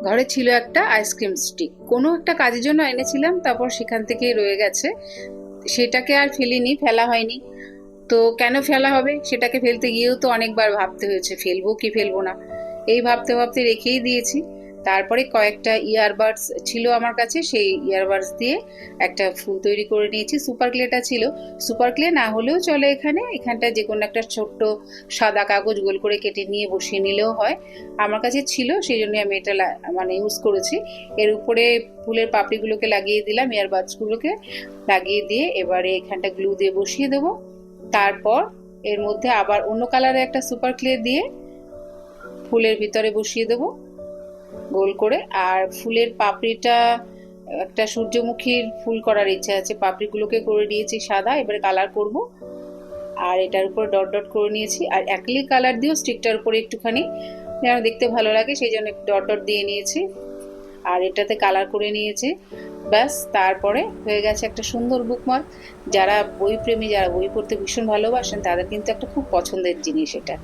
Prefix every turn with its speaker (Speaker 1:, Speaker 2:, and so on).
Speaker 1: ঘরে ছিল একটা আইসক্রিম স্টিক, কোনো একটা কাজের জন্য এনেছিলাম, তারপর সেখান থেকেই রয়ে গেছে। সেটাকে আর ফেলিনি, ফেলা হয়নি। তো কেন ফেলা হবে, সেটাকে ফেলতে গিয়েও তো অনেকবার ভাবতে হয়েছে ফেলবো কি ফেলবো না। এই ভাবতে ভাবতে রেখেই দিয়েছি। তারপরে কয়েকটা ইয়ারবাডস ছিল আমার কাছে, সেই ইয়ারবাডস দিয়ে একটা ফুল তৈরি করে নিয়েছি। সুপার ক্লেটা ছিল, সুপার ক্লে না হলেও চলে, এখানটায় যে কোনো একটা ছোট্ট সাদা কাগজ গোল করে কেটে নিয়ে বসিয়ে নিলেও হয়। আমার কাছে ছিল, সেই জন্য আমি এটা মানে ইউজ করেছি। এর উপরে ফুলের পাপড়িগুলোকে লাগিয়ে দিলাম, ইয়ারবাডসগুলোকে লাগিয়ে দিয়ে এবারে এখানটা গ্লু দিয়ে বসিয়ে দেবো। তারপর এর মধ্যে আবার অন্য কালারে একটা সুপার ক্লে দিয়ে ফুলের ভিতরে বসিয়ে দেবো গোল করে। আর ফুলের পাপড়িটা একটা সূর্যমুখীর ফুল করার ইচ্ছা আছে, পাপড়িগুলোকে করে নিয়েছি সাদা, এবারে কালার করব। আর এটার উপর ডট ডট করে নিয়েছি, আর অ্যাক্রিলিক কালার দিয়েও স্টিকটার উপরে একটুখানি যেন দেখতে ভালো লাগে সেই জন্য ডট ডট দিয়ে নিয়েছি, আর এটাতে কালার করে নিয়েছি। ব্যাস, তারপরে হয়ে গেছে একটা সুন্দর বুকমার্ক। যারা বই প্রেমী, যারা বই পড়তে ভীষণ ভালোবাসেন, তাদের কিন্তু একটা খুব পছন্দের জিনিস এটা।